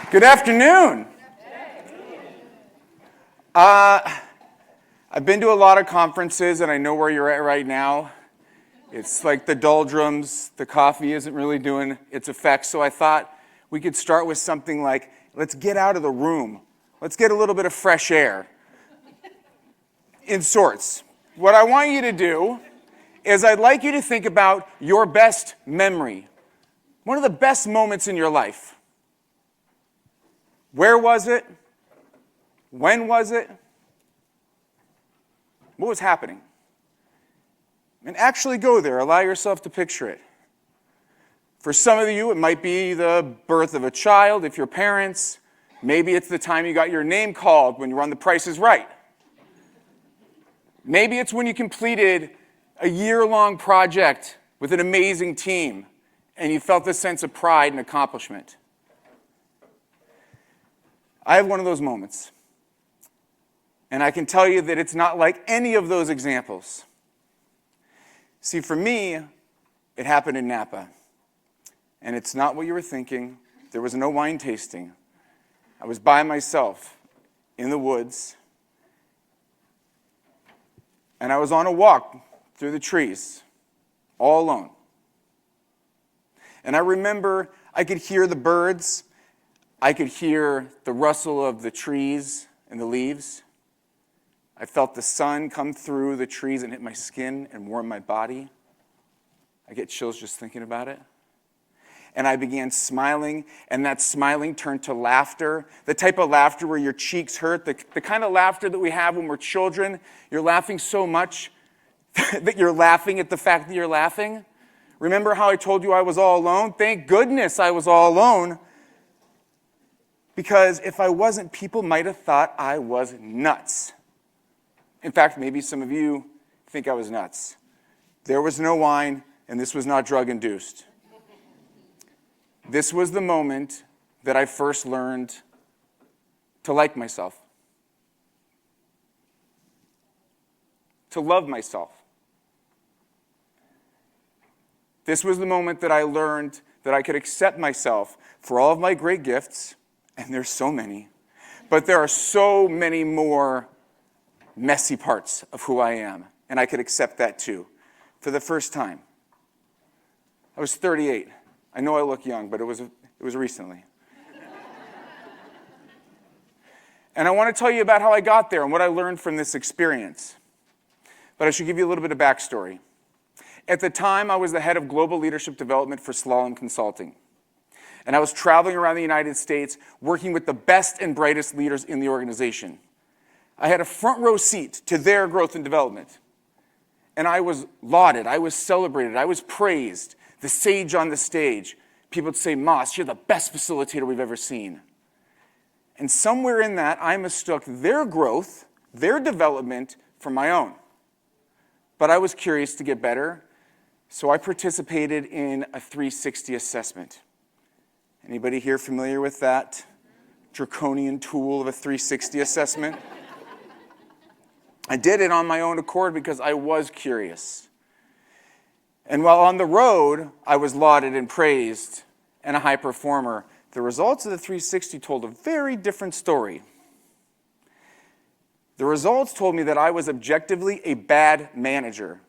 Good afternoon. I've been to a lot of conferences, and I know where you're at right now. It's like the doldrums. The coffee isn't really doing its effect, so I thought we could start with something like, let's get out of the room. Let's get a little bit of fresh air. In sorts. What I want you to do is I'd like you to think about your best memory. One of the best moments in your life. Where was it? When was it? What was happening? And actually go there. Allow yourself to picture it. For some of you, it might be the birth of a child, if you're parents. Maybe it's the time you got your name called when you were on The Price is Right. Maybe it's when you completed a year-long project with an amazing team and you felt this sense of pride and accomplishment. I have one of those moments. And I can tell you that it's not like any of those examples. See, for me, it happened in Napa. And it's not what you were thinking. There was no wine tasting. I was by myself in the woods. And I was on a walk through the trees, all alone. And I remember I could hear the birds. I could hear the rustle of the trees and the leaves. I felt the sun come through the trees and hit my skin and warm my body. I get chills just thinking about it. And I began smiling, and that smiling turned to laughter, the type of laughter where your cheeks hurt, the kind of laughter that we have when we're children. You're laughing so much that you're laughing at the fact that you're laughing. Remember how I told you I was all alone? Thank goodness I was all alone. Because if I wasn't, people might have thought I was nuts. In fact, maybe some of you think I was nuts. There was no wine, and this was not drug-induced. This was the moment that I first learned to like myself, to love myself. This was the moment that I learned that I could accept myself for all of my great gifts, and there's so many, but there are so many more messy parts of who I am, and I could accept that too, for the first time. I was 38. I know I look young, but it was recently. And I want to tell you about how I got there and what I learned from this experience. But I should give you a little bit of backstory. At the time, I was the head of global leadership development for Slalom Consulting. And I was traveling around the United States working with the best and brightest leaders in the organization. I had a front row seat to their growth and development. And I was lauded, I was celebrated, I was praised, the sage on the stage. People would say, "Moss, you're the best facilitator we've ever seen." And somewhere in that, I mistook their growth, their development, for my own. But I was curious to get better, so I participated in a 360 assessment. Anybody here familiar with that draconian tool of a 360 assessment? I did it on my own accord because I was curious. And while on the road, I was lauded and praised and a high performer. The results of the 360 told a very different story. The results told me that I was objectively a bad manager.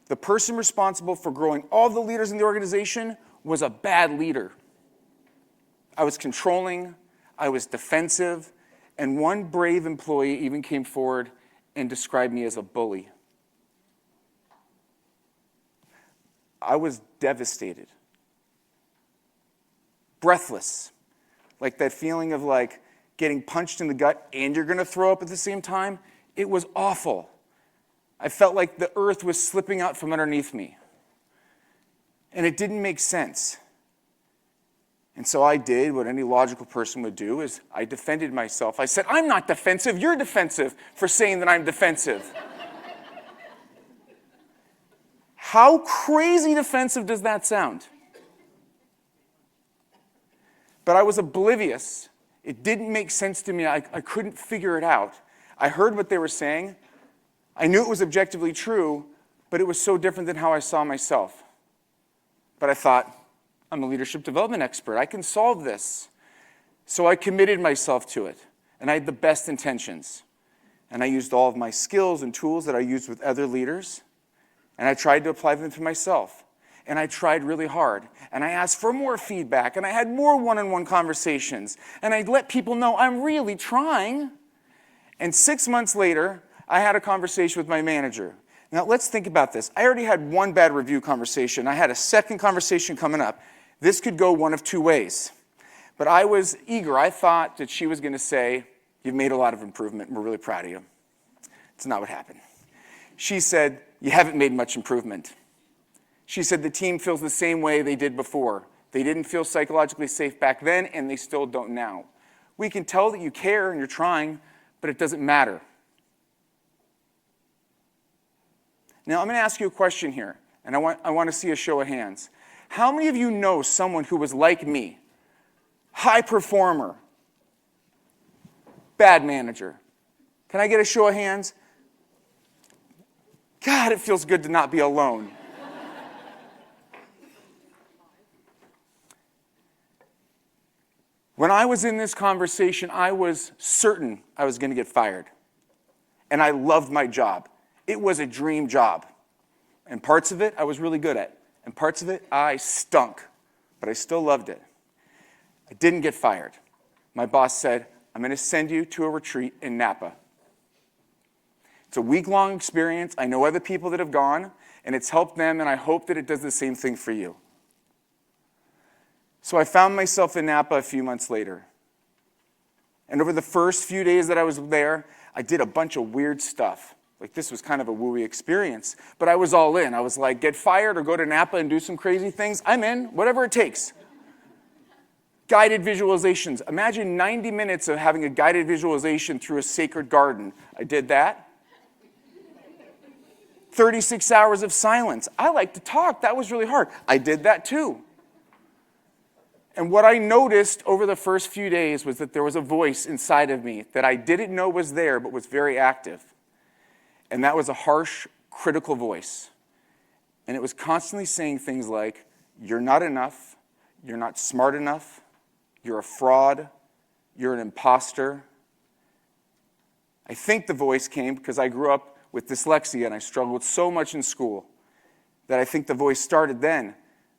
The person responsible for growing all the leaders in the organization was a bad leader. I was controlling, I was defensive, and one brave employee even came forward and described me as a bully. I was devastated, breathless, like that feeling of like getting punched in the gut and you're going to throw up at the same time. It was awful. I felt like the earth was slipping out from underneath me. And it didn't make sense. And so I did what any logical person would do, is I defended myself. I said, "I'm not defensive, you're defensive for saying that I'm defensive." How crazy defensive does that sound? But I was oblivious. It didn't make sense to me. I couldn't figure it out. I heard what they were saying. I knew it was objectively true, but it was so different than how I saw myself. But I thought, I'm a leadership development expert. I can solve this. So I committed myself to it, and I had the best intentions. And I used all of my skills and tools that I used with other leaders, and I tried to apply them to myself. And I tried really hard, and I asked for more feedback, and I had more one-on-one conversations, and I let people know I'm really trying. And 6 months later, I had a conversation with my manager. Now, let's think about this. I already had one bad review conversation. I had a second conversation coming up. This could go one of two ways. But I was eager. I thought that she was going to say, "You've made a lot of improvement, and we're really proud of you." It's not what happened. She said, "You haven't made much improvement." She said the team feels the same way they did before. They didn't feel psychologically safe back then, and they still don't now. We can tell that you care and you're trying, but it doesn't matter. Now, I'm going to ask you a question here, and I want to see a show of hands. How many of you know someone who was like me? High performer, bad manager. Can I get a show of hands? God, it feels good to not be alone. When I was in this conversation, I was certain I was going to get fired. And I loved my job. It was a dream job. And parts of it I was really good at. And parts of it I stunk. But I still loved it. I didn't get fired. My boss said, "I'm going to send you to a retreat in Napa. It's a week-long experience. I know other people that have gone, and it's helped them, and I hope that it does the same thing for you." So I found myself in Napa a few months later. And over the first few days that I was there, I did a bunch of weird stuff. Like, this was kind of a wooey experience. But I was all in. I was like, get fired or go to Napa and do some crazy things? I'm in, whatever it takes. Guided visualizations. Imagine 90 minutes of having a guided visualization through a sacred garden. I did that. 36 hours of silence. I like to talk. That was really hard. I did that too. And what I noticed over the first few days was that there was a voice inside of me that I didn't know was there, but was very active. And that was a harsh, critical voice. And it was constantly saying things like, "You're not enough, you're not smart enough, you're a fraud, you're an imposter." I think the voice came because I grew up with dyslexia and I struggled so much in school that I think the voice started then.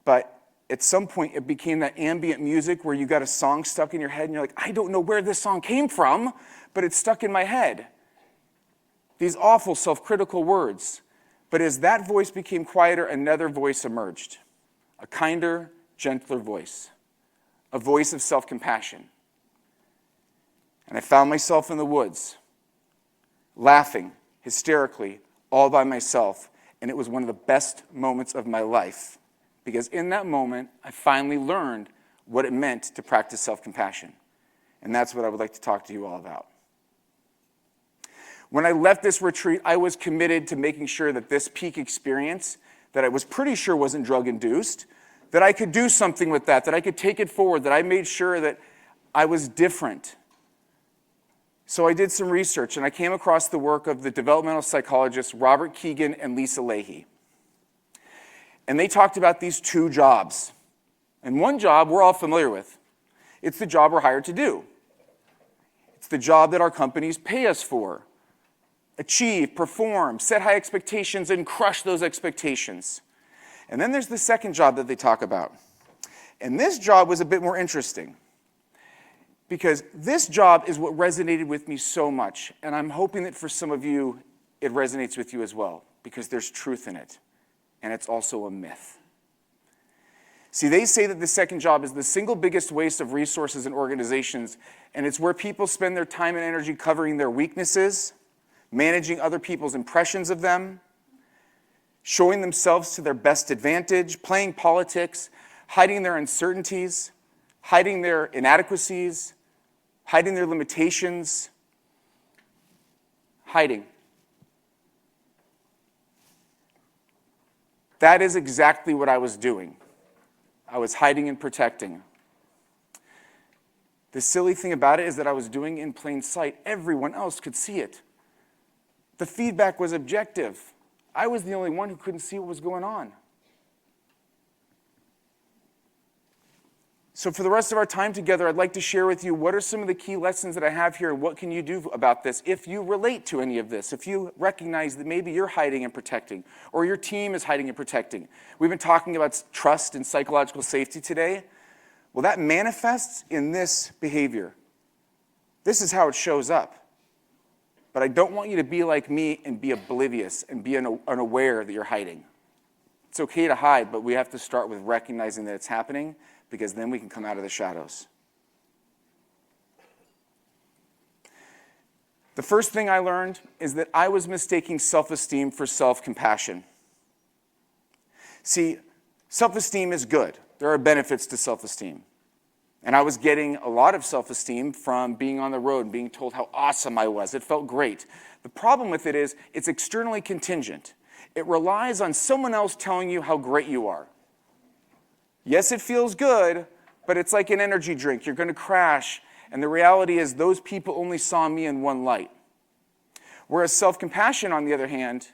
But at some point, it became that ambient music where you got a song stuck in your head and you're like, I don't know where this song came from, but it's stuck in my head. These awful self-critical words. But as that voice became quieter, another voice emerged. A kinder, gentler voice. A voice of self-compassion. And I found myself in the woods, laughing hysterically, all by myself. And it was one of the best moments of my life. Because in that moment, I finally learned what it meant to practice self-compassion. And that's what I would like to talk to you all about. When I left this retreat, I was committed to making sure that this peak experience, that I was pretty sure wasn't drug-induced, that I could do something with that I could take it forward, that I made sure that I was different. So I did some research, and I came across the work of the developmental psychologists Robert Kegan and Lisa Lahey. And they talked about these two jobs. And one job we're all familiar with. It's the job we're hired to do. It's the job that our companies pay us for. Achieve, perform, set high expectations, and crush those expectations. And then there's the second job that they talk about. And this job was a bit more interesting. Because this job is what resonated with me so much. And I'm hoping that for some of you, it resonates with you as well. Because there's truth in it. And it's also a myth. See, they say that the second job is the single biggest waste of resources in organizations, and it's where people spend their time and energy covering their weaknesses, managing other people's impressions of them, showing themselves to their best advantage, playing politics, hiding their uncertainties, hiding their inadequacies, hiding their limitations, hiding. That is exactly what I was doing. I was hiding and protecting. The silly thing about it is that I was doing it in plain sight. Everyone else could see it. The feedback was objective. I was the only one who couldn't see what was going on. So for the rest of our time together, I'd like to share with you what are some of the key lessons that I have here and what can you do about this if you relate to any of this, if you recognize that maybe you're hiding and protecting or your team is hiding and protecting. We've been talking about trust and psychological safety today. Well, that manifests in this behavior. This is how it shows up. But I don't want you to be like me and be oblivious and be unaware that you're hiding. It's okay to hide, but we have to start with recognizing that it's happening, because then we can come out of the shadows. The first thing I learned is that I was mistaking self-esteem for self-compassion. See, self-esteem is good. There are benefits to self-esteem. And I was getting a lot of self-esteem from being on the road and being told how awesome I was. It felt great. The problem with it is it's externally contingent. It relies on someone else telling you how great you are. Yes, it feels good, but it's like an energy drink. You're going to crash, and the reality is those people only saw me in one light. Whereas self-compassion, on the other hand,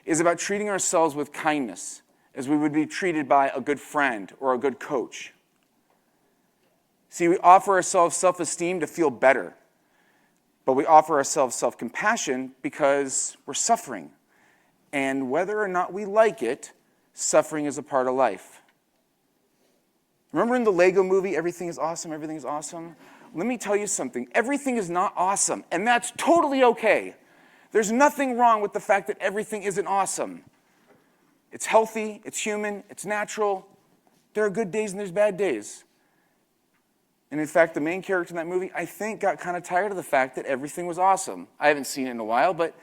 is about treating ourselves with kindness, as we would be treated by a good friend or a good coach. See, we offer ourselves self-esteem to feel better, but we offer ourselves self-compassion because we're suffering. And whether or not we like it, suffering is a part of life. Remember in the Lego movie, everything is awesome, everything is awesome? Let me tell you something. Everything is not awesome, and that's totally okay. There's nothing wrong with the fact that everything isn't awesome. It's healthy, it's human, it's natural. There are good days and there's bad days. And in fact, the main character in that movie, I think, got kind of tired of the fact that everything was awesome. I haven't seen it in a while, but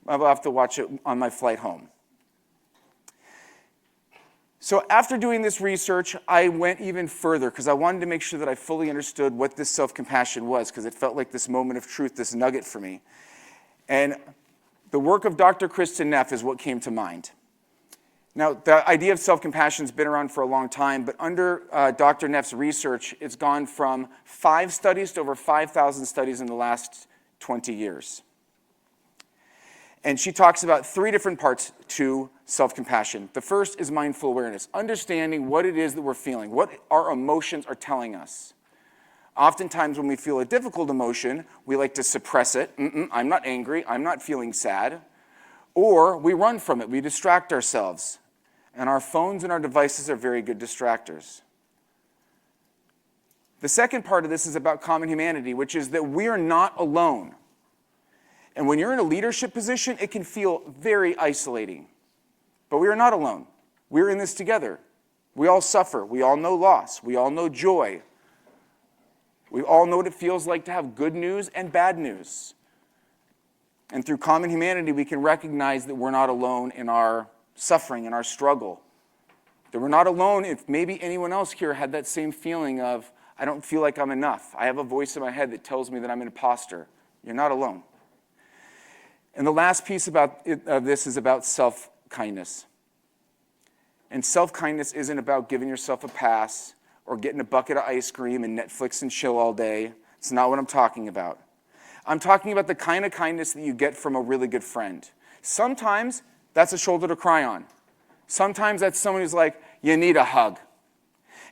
I'll have to watch it on my flight home. So after doing this research, I went even further because I wanted to make sure that I fully understood what this self-compassion was, because it felt like this moment of truth, this nugget for me. And the work of Dr. Kristen Neff is what came to mind. Now, the idea of self-compassion has been around for a long time, but under Dr. Neff's research, it's gone from 5 studies to over 5,000 studies in the last 20 years. And she talks about 3 different parts to self-compassion. The first is mindful awareness, understanding what it is that we're feeling, what our emotions are telling us. Oftentimes when we feel a difficult emotion, we like to suppress it. I'm not angry, I'm not feeling sad. Or we run from it, we distract ourselves. And our phones and our devices are very good distractors. The second part of this is about common humanity, which is that we are not alone. And when you're in a leadership position, it can feel very isolating. But we are not alone. We're in this together. We all suffer. We all know loss. We all know joy. We all know what it feels like to have good news and bad news. And through common humanity, we can recognize that we're not alone in our suffering and our struggle. That we're not alone if maybe anyone else here had that same feeling of, I don't feel like I'm enough. I have a voice in my head that tells me that I'm an imposter. You're not alone. And the last piece of this is about self-kindness. And self-kindness isn't about giving yourself a pass or getting a bucket of ice cream and Netflix and chill all day. It's not what I'm talking about. I'm talking about the kind of kindness that you get from a really good friend. Sometimes that's a shoulder to cry on. Sometimes that's someone who's like, you need a hug.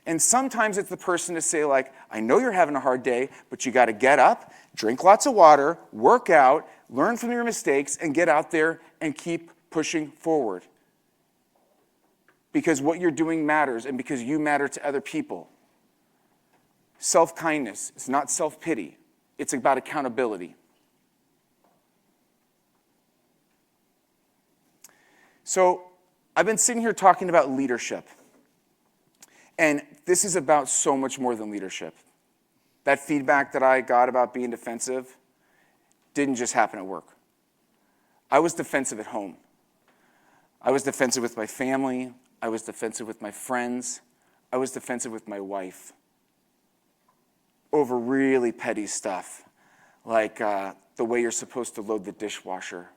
And sometimes it's the person to say, like, I know you're having a hard day, but you got to get up, drink lots of water, work out, learn from your mistakes, and get out there and keep pushing forward. Because what you're doing matters, and because you matter to other people. Self-kindness is not self-pity. It's about accountability. So I've been sitting here talking about leadership. And this is about so much more than leadership. That feedback that I got about being defensive didn't just happen at work. I was defensive at home. I was defensive with my family. I was defensive with my friends. I was defensive with my wife over really petty stuff, like the way you're supposed to load the dishwasher.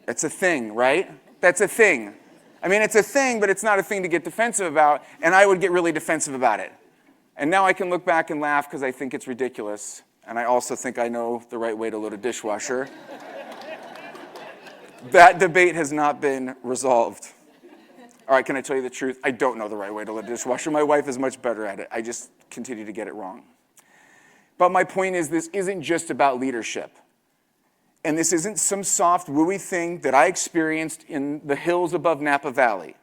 That's a thing, right? That's a thing. I mean, it's a thing, but it's not a thing to get defensive about, and I would get really defensive about it. And now I can look back and laugh because I think it's ridiculous, and I also think I know the right way to load a dishwasher. That debate has not been resolved. All right, can I tell you the truth? I don't know the right way to load a dishwasher. My wife is much better at it. I just continue to get it wrong. But my point is, this isn't just about leadership. And this isn't some soft, wooey thing that I experienced in the hills above Napa Valley.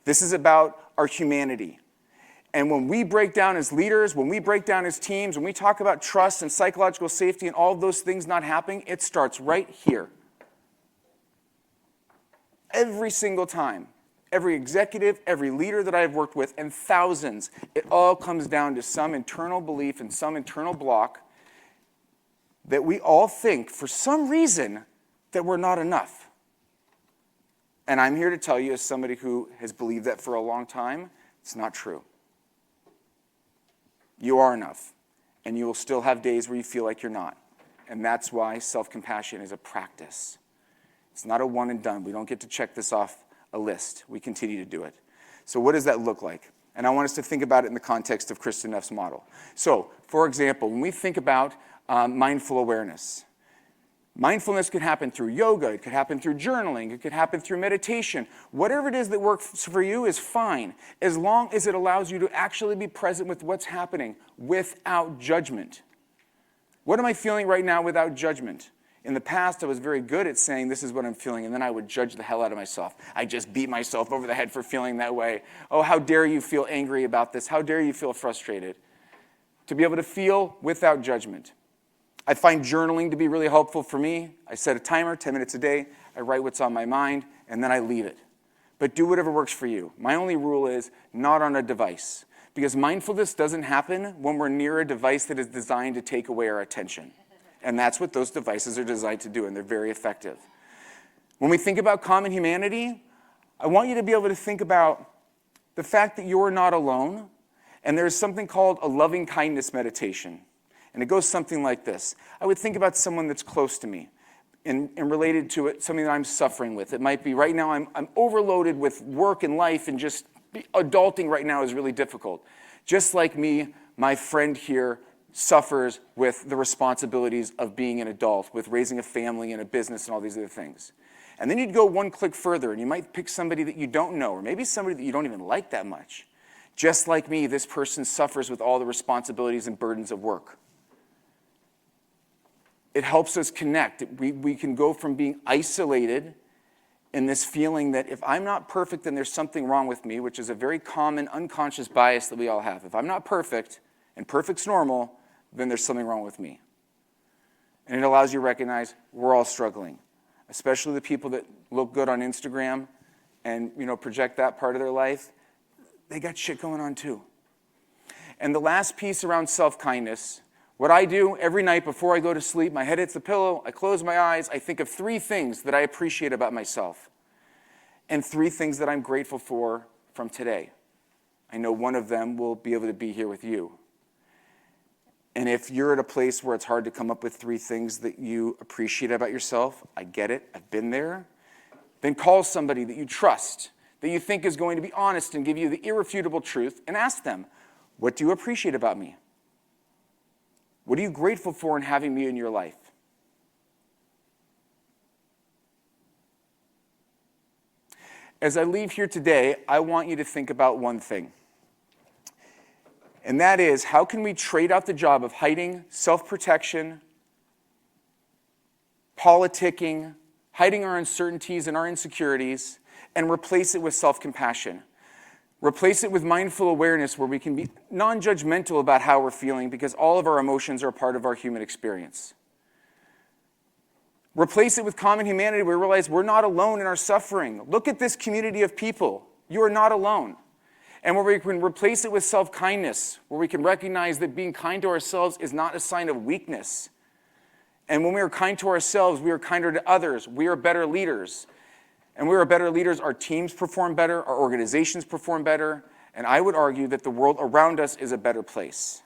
This is about our humanity. And when we break down as leaders, when we break down as teams, when we talk about trust and psychological safety and all of those things not happening, it starts right here. Every single time. Every executive, every leader that I've worked with, and thousands, it all comes down to some internal belief and some internal block that we all think, for some reason, that we're not enough. And I'm here to tell you, as somebody who has believed that for a long time, it's not true. You are enough, and you will still have days where you feel like you're not. And that's why self-compassion is a practice. It's not a one and done. We don't get to check this off a list. We continue to do it. So what does that look like? And I want us to think about it in the context of Kristen Neff's model. So, for example, when we think about mindful awareness, mindfulness could happen through yoga, it could happen through journaling, it could happen through meditation. Whatever it is that works for you is fine, as long as it allows you to actually be present with what's happening without judgment. What am I feeling right now without judgment? In the past, I was very good at saying, this is what I'm feeling, and then I would judge the hell out of myself. I just beat myself over the head for feeling that way. Oh, how dare you feel angry about this? How dare you feel frustrated? To be able to feel without judgment. I find journaling to be really helpful for me. I set a timer, 10 minutes a day. I write what's on my mind, and then I leave it. But do whatever works for you. My only rule is not on a device, because mindfulness doesn't happen when we're near a device that is designed to take away our attention. And that's what those devices are designed to do, and they're very effective. When we think about common humanity, I want you to be able to think about the fact that you're not alone, and there's something called a loving kindness meditation. And it goes something like this. I would think about someone that's close to me and related to it, something that I'm suffering with. It might be right now I'm overloaded with work and life, and just adulting right now is really difficult. Just like me, my friend here suffers with the responsibilities of being an adult, with raising a family and a business and all these other things. And then you'd go one click further, and you might pick somebody that you don't know, or maybe somebody that you don't even like that much. Just like me, this person suffers with all the responsibilities and burdens of work. It helps us connect. We can go from being isolated in this feeling that if I'm not perfect, then there's something wrong with me, which is a very common unconscious bias that we all have. If I'm not perfect, and perfect's normal, then there's something wrong with me. And it allows you to recognize we're all struggling, especially the people that look good on Instagram and project that part of their life. They got shit going on too. And the last piece around self-kindness, what I do every night before I go to sleep, my head hits the pillow, I close my eyes, I think of 3 things that I appreciate about myself and 3 things that I'm grateful for from today. I know one of them will be able to be here with you. And if you're at a place where it's hard to come up with 3 things that you appreciate about yourself, I get it, I've been there, then call somebody that you trust, that you think is going to be honest and give you the irrefutable truth, and ask them, what do you appreciate about me? What are you grateful for in having me in your life? As I leave here today, I want you to think about one thing. And that is, how can we trade out the job of hiding self-protection, politicking, hiding our uncertainties and our insecurities, and replace it with self-compassion? Replace it with mindful awareness, where we can be non-judgmental about how we're feeling, because all of our emotions are a part of our human experience. Replace it with common humanity, where we realize we're not alone in our suffering. Look at this community of people. You are not alone. And where we can replace it with self-kindness, where we can recognize that being kind to ourselves is not a sign of weakness. And when we are kind to ourselves, we are kinder to others. We are better leaders. And we are better leaders, our teams perform better, our organizations perform better, and I would argue that the world around us is a better place.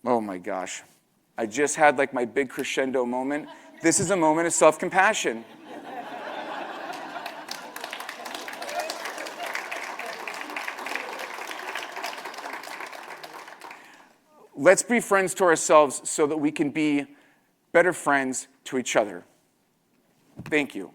Oh my gosh. I just had like my big crescendo moment. This is a moment of self-compassion. Let's be friends to ourselves so that we can be better friends to each other. Thank you.